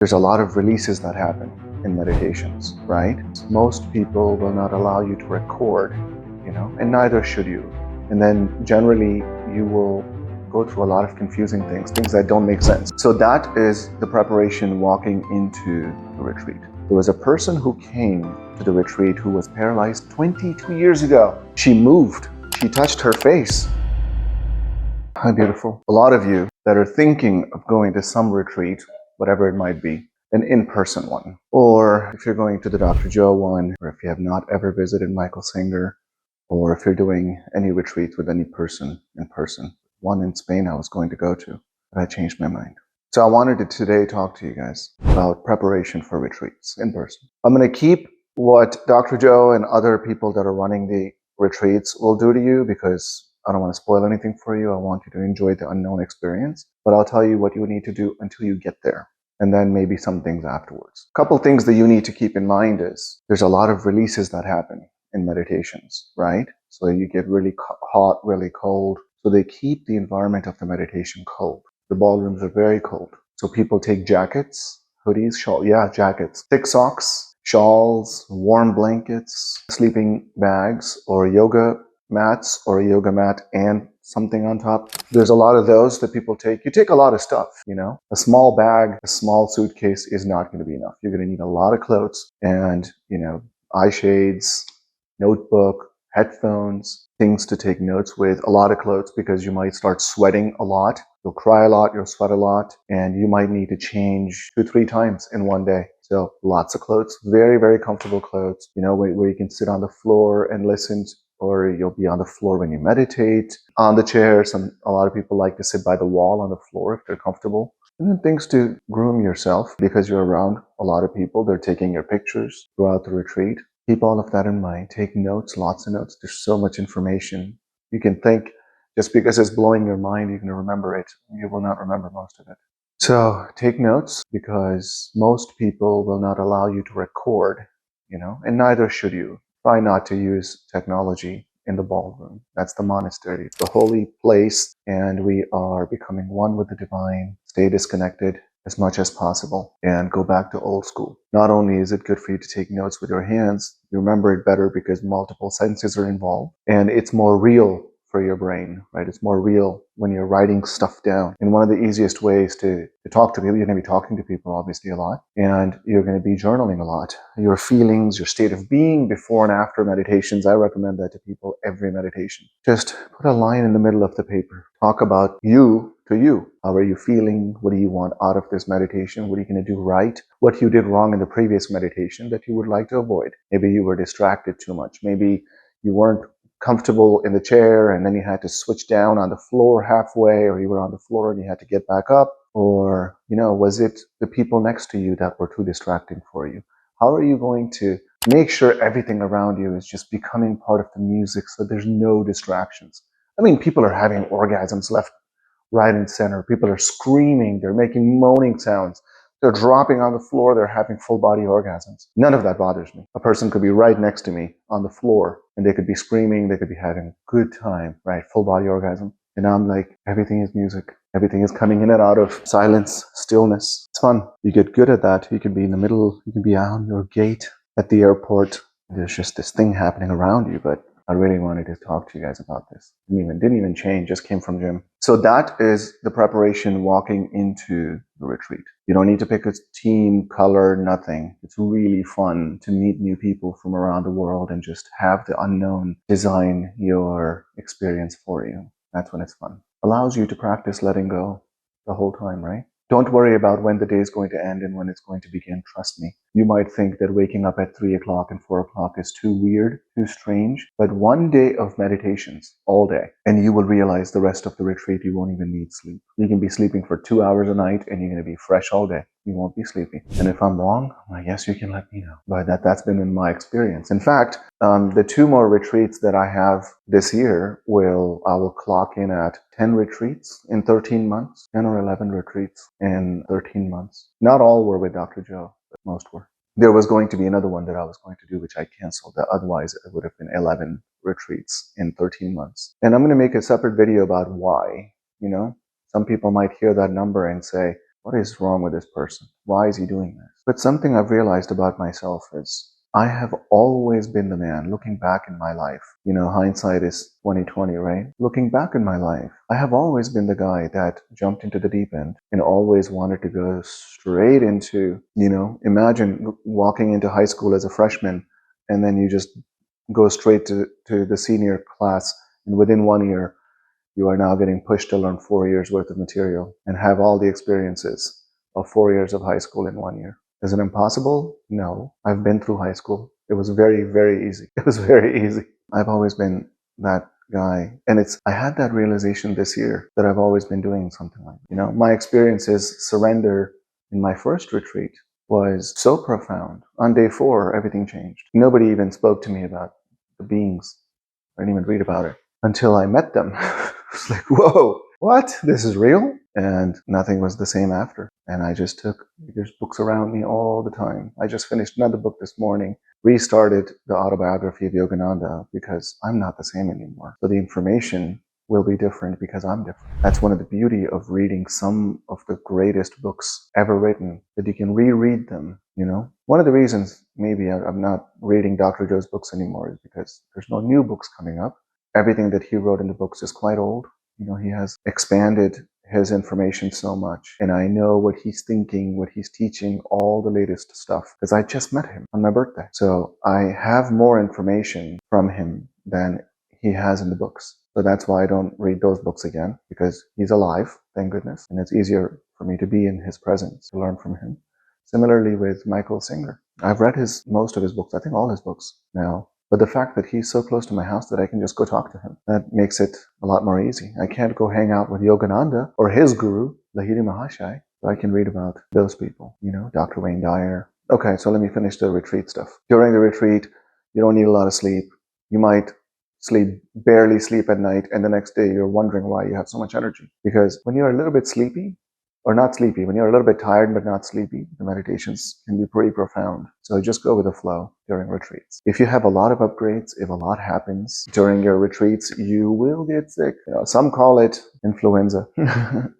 There's a lot of releases that happen in meditations, right? Most people will not allow you to record, and neither should you. And then generally you will go through a lot of confusing things that don't make sense. So that is the preparation walking into the retreat. There was a person who came to the retreat who was paralyzed 22 years ago. She moved. She touched her face. How beautiful. A lot of you that are thinking of going to some retreat, whatever it might be, an in-person one, or if you're going to the Dr. Joe one, or if you have not ever visited Michael Singer, or if you're doing any retreat with any person in person. One in Spain I was going to go to, but I changed my mind. So I wanted to today talk to you guys about preparation for retreats in person. I'm going to keep what Dr. Joe and other people that are running the retreats will do to you because I don't want to spoil anything for you. I want you to enjoy the unknown experience, but I'll tell you what you need to do until you get there, and then maybe some things afterwards. A couple things that you need to keep in mind is there's a lot of releases that happen in meditations, right? So you get really hot, really cold. So they keep the environment of the meditation cold. The ballrooms are very cold. So people take jackets, hoodies, jackets, thick socks, shawls, warm blankets, sleeping bags, or yoga mats, or a yoga mat and something on top. There's a lot of those that people take. You take a lot of stuff, A small bag, a small suitcase is not going to be enough. You're going to need a lot of clothes and, eye shades, notebook, headphones, things to take notes with, a lot of clothes because you might start sweating a lot. You'll cry a lot, you'll sweat a lot, and you might need to change 2-3 times in one day. So lots of clothes, very, very comfortable clothes, where you can sit on the floor and listen, or you'll be on the floor when you meditate, on the chair. A lot of people like to sit by the wall on the floor if they're comfortable. And then things to groom yourself because you're around a lot of people. They're taking your pictures throughout the retreat. Keep all of that in mind. Take notes, lots of notes. There's so much information. You can think just because it's blowing your mind, you're going to remember it. You will not remember most of it. So take notes because most people will not allow you to record, and neither should you. Try not to use technology in the ballroom. That's the monastery. It's the holy place, and we are becoming one with the divine. Stay disconnected as much as possible and go back to old school. Not only is it good for you to take notes with your hands, you remember it better because multiple senses are involved, and it's more real for your brain, right? It's more real when you're writing stuff down. And one of the easiest ways to talk to people, you're going to be talking to people obviously a lot, and you're going to be journaling a lot. Your feelings, your state of being before and after meditations, I recommend that to people every meditation. Just put a line in the middle of the paper. Talk about you to you. How are you feeling? What do you want out of this meditation? What are you going to do right? What you did wrong in the previous meditation that you would like to avoid? Maybe you were distracted too much. Maybe you weren't comfortable in the chair and then you had to switch down on the floor halfway, or you were on the floor and you had to get back up, or was it the people next to you that were too distracting for you? How are you going to make sure everything around you is just becoming part of the music so there's no distractions? I mean, people are having orgasms left, right, and center. People are screaming, they're making moaning sounds, they're dropping on the floor, they're having full body orgasms. None of that bothers me. A person could be right next to me on the floor and they could be screaming, they could be having a good time, right? Full body orgasm. And I'm like, everything is music. Everything is coming in and out of silence, stillness. It's fun. You get good at that. You can be in the middle, you can be on your gate at the airport. There's just this thing happening around you, but I really wanted to talk to you guys about this. Didn't even change, just came from gym. So that is the preparation walking into the retreat. You don't need to pick a team, color, nothing. It's really fun to meet new people from around the world and just have the unknown design your experience for you. That's when it's fun. Allows you to practice letting go the whole time, right? Don't worry about when the day is going to end and when it's going to begin. Trust me. You might think that waking up at 3 o'clock and 4 o'clock is too weird, too strange, but one day of meditations, all day, and you will realize the rest of the retreat you won't even need sleep. You can be sleeping for 2 hours a night and you're going to be fresh all day. You won't be sleepy. And if I'm wrong, I guess you can let me know. But that's been in my experience. In fact, the 2 more retreats that I have this year I will clock in at 10 retreats in 13 months, 10 or 11 retreats in 13 months. Not all were with Dr. Joe, but most were. There was going to be another one that I was going to do, which I canceled. Otherwise, it would have been 11 retreats in 13 months. And I'm going to make a separate video about why, Some people might hear that number and say, what is wrong with this person? Why is he doing this? But something I've realized about myself is I have always been the man looking back in my life. Hindsight is 2020, right? Looking back in my life, I have always been the guy that jumped into the deep end and always wanted to go straight into, imagine walking into high school as a freshman and then you just go straight to the senior class, and within 1 year, you are now getting pushed to learn 4 years worth of material and have all the experiences of 4 years of high school in 1 year. Is it impossible? No. I've been through high school. It was very, very easy. It was very easy. I've always been that guy. And I had that realization this year that I've always been doing something like, my experiences, surrender in my first retreat was so profound. On day 4, everything changed. Nobody even spoke to me about the beings. I didn't even read about it until I met them. It's like, whoa, what? This is real? And nothing was the same after. And there's books around me all the time. I just finished another book this morning, restarted the autobiography of Yogananda because I'm not the same anymore. So the information will be different because I'm different. That's one of the beauty of reading some of the greatest books ever written, that you can reread them, One of the reasons maybe I'm not reading Dr. Joe's books anymore is because there's no new books coming up. Everything that he wrote in the books is quite old. He has expanded his information so much. And I know what he's thinking, what he's teaching, all the latest stuff, because I just met him on my birthday. So I have more information from him than he has in the books. So that's why I don't read those books again, because he's alive, thank goodness. And it's easier for me to be in his presence, to learn from him. Similarly with Michael Singer. I've read most of his books, I think all his books now. But the fact that he's so close to my house that I can just go talk to him, that makes it a lot more easy. I can't go hang out with Yogananda or his guru, Lahiri Mahashai. So I can read about those people, Dr. Wayne Dyer. Okay, so let me finish the retreat stuff. During the retreat, you don't need a lot of sleep. You might barely sleep at night, and the next day you're wondering why you have so much energy. Because when you're a little bit sleepy, or not sleepy, when you're a little bit tired but not sleepy, the meditations can be pretty profound. So just go with the flow during retreats. If you have a lot of upgrades, if a lot happens during your retreats, you will get sick. Some call it influenza.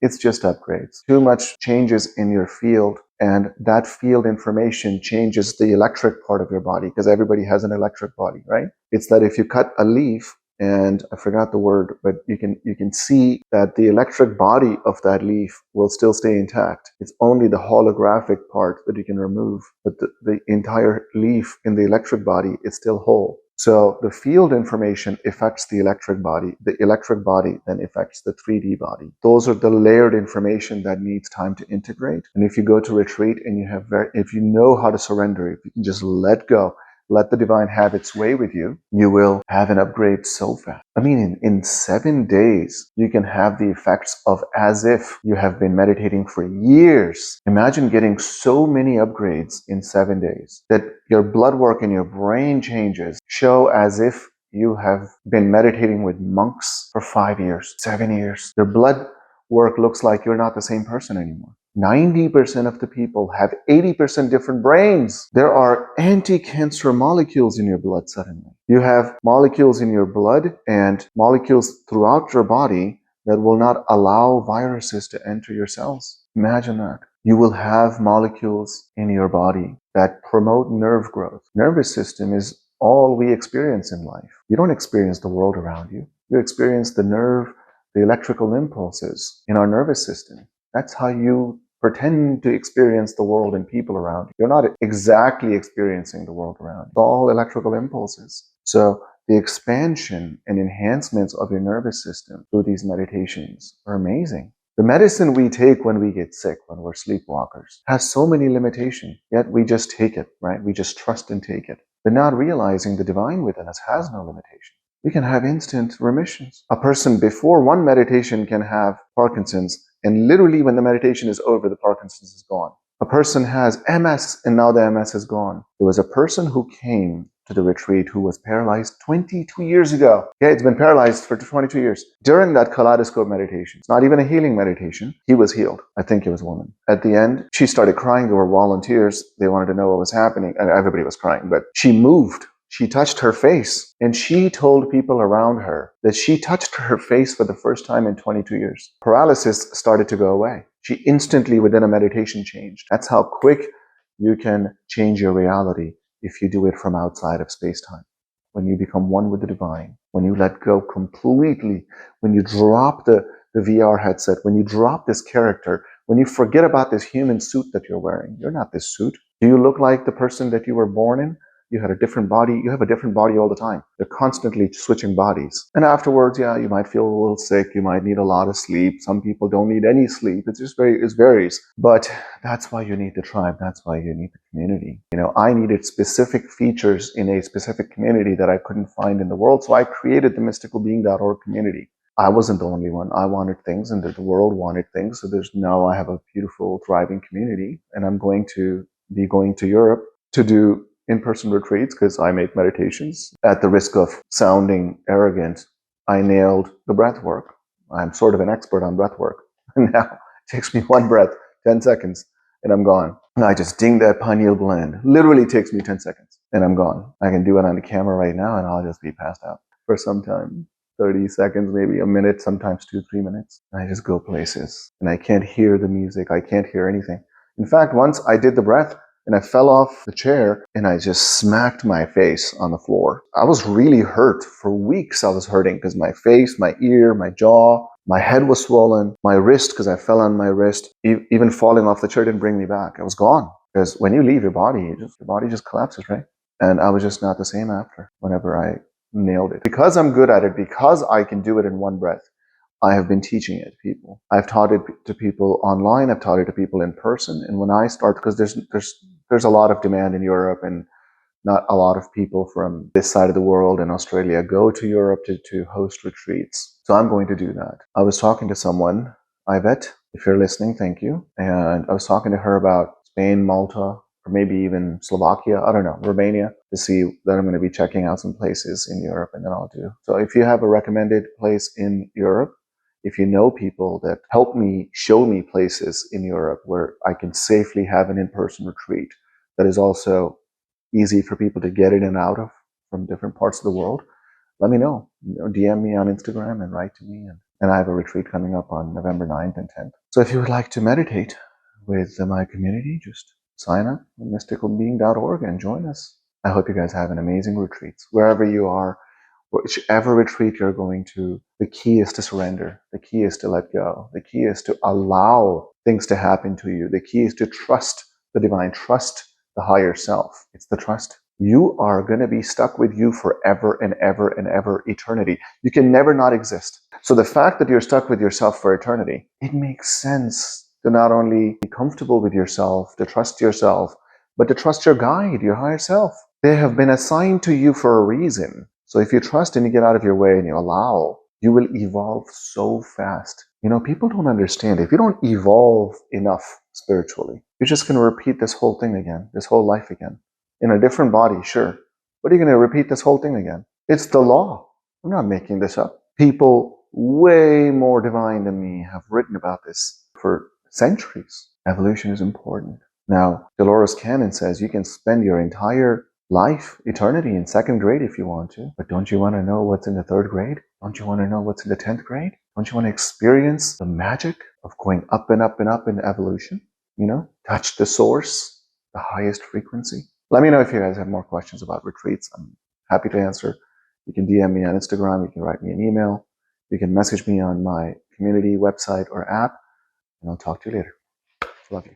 It's just upgrades. Too much changes in your field, and that field information changes the electric part of your body, because everybody has an electric body, right? It's that if you cut a leaf, and I forgot the word, but you can see that the electric body of that leaf will still stay intact. It's only the holographic part that you can remove, but the entire leaf in the electric body is still whole. So the field information affects the electric body. The electric body then affects the 3D body. Those are the layered information that needs time to integrate. And if you go to retreat and if you know how to surrender, if you can just let go, let the divine have its way with you, you will have an upgrade so fast. I mean, in 7 days, you can have the effects of as if you have been meditating for years. Imagine getting so many upgrades in 7 days that your blood work in your brain changes, show as if you have been meditating with monks for 5 years, 7 years. Your blood work looks like you're not the same person anymore. 90% of the people have 80% different brains. There are anti-cancer molecules in your blood suddenly. You have molecules in your blood and molecules throughout your body that will not allow viruses to enter your cells. Imagine that. You will have molecules in your body that promote nerve growth. Nervous system is all we experience in life. You don't experience the world around you. You experience the electrical impulses in our nervous system. That's how you pretend to experience the world and people around you. You're not exactly experiencing the world around you. It's all electrical impulses. So the expansion and enhancements of your nervous system through these meditations are amazing. The medicine we take when we get sick, when we're sleepwalkers, has so many limitations, yet we just take it, right? We just trust and take it. But not realizing the divine within us has no limitation. We can have instant remissions. A person before one meditation can have Parkinson's, and literally when the meditation is over, the Parkinson's is gone. A person has MS, and now the MS is gone. There was a person who came to the retreat who was paralyzed 22 years ago. Yeah, it's been paralyzed for 22 years. During that kaleidoscope meditation, it's not even a healing meditation, he was healed. I think it was a woman. At the end, she started crying. There were volunteers. They wanted to know what was happening. And everybody was crying, but she moved. She touched her face, and she told people around her that she touched her face for the first time in 22 years. Paralysis started to go away. She instantly, within a meditation, changed. That's how quick you can change your reality if you do it from outside of space-time. When you become one with the divine, when you let go completely, when you drop the VR headset, when you drop this character, when you forget about this human suit that you're wearing. You're not this suit. Do you look like the person that you were born in? You had a different body. You have a different body all the time. They're constantly switching bodies. And afterwards, yeah, you might feel a little sick. You might need a lot of sleep. Some people don't need any sleep. It varies. But that's why you need the tribe. That's why you need the community. I needed specific features in a specific community that I couldn't find in the world. So I created the mysticalbeing.org community. I wasn't the only one. I wanted things, and the world wanted things. So now I have a beautiful, thriving community, and I'm going to be going to Europe to do in-person retreats because I make meditations. At the risk of sounding arrogant, I nailed the breath work. I'm sort of an expert on breath work. And now it takes me one breath, 10 seconds, and I'm gone. And I just ding that pineal gland. Literally takes me 10 seconds, and I'm gone. I can do it on the camera right now, and I'll just be passed out for some time. 30 seconds, maybe a minute, sometimes 2-3 minutes. And I just go places. And I can't hear the music. I can't hear anything. In fact, once I did the breath and I fell off the chair and I just smacked my face on the floor. I was really hurt. For weeks I was hurting because my face, my ear, my jaw, my head was swollen, my wrist, because I fell on my wrist. Even falling off the chair didn't bring me back. I was gone. Because when you leave your body, your body just collapses, right? And I was just not the same after, whenever I nailed it. Because I'm good at it, because I can do it in one breath, I have been teaching it to people. I've taught it to people online. I've taught it to people in person. And when I start, because there's a lot of demand in Europe, and not a lot of people from this side of the world and Australia go to Europe to host retreats. So I'm going to do that. I was talking to someone, Yvette, if you're listening, thank you. And I was talking to her about Spain, Malta, or maybe even Slovakia, I don't know, Romania, to see that I'm going to be checking out some places in Europe, and then I'll do. So if you have a recommended place in Europe, if you know people that help me show me places in Europe where I can safely have an in-person retreat that is also easy for people to get in and out of from different parts of the world, let me know. DM me on Instagram and write to me. And I have a retreat coming up on November 9th and 10th. So if you would like to meditate with my community, just sign up at mysticalbeing.org and join us. I hope you guys have an amazing retreat. Wherever you are, whichever retreat you're going to, the key is to surrender. The key is to let go. The key is to allow things to happen to you. The key is to trust the divine, trust the higher self. It's the trust. You are going to be stuck with you forever and ever and ever, eternity. You can never not exist. So the fact that you're stuck with yourself for eternity, it makes sense to not only be comfortable with yourself, to trust yourself, but to trust your guide, your higher self. They have been assigned to you for a reason. So if you trust and you get out of your way and you allow, you will evolve so fast. People don't understand. If you don't evolve enough spiritually, you're just going to repeat this whole thing again, this whole life again. In a different body, sure. But you're going to repeat this whole thing again. It's the law. I'm not making this up. People way more divine than me have written about this for centuries. Evolution is important. Now, Dolores Cannon says you can spend your entire life, eternity in second grade if you want to. But don't you want to know what's in the third grade? Don't you want to know what's in the 10th grade? Don't you want to experience the magic of going up and up and up in evolution? Touch the source, the highest frequency. Let me know if you guys have more questions about retreats. I'm happy to answer. You can DM me on Instagram. You can write me an email. You can message me on my community website or app, and I'll talk to you later. Love you.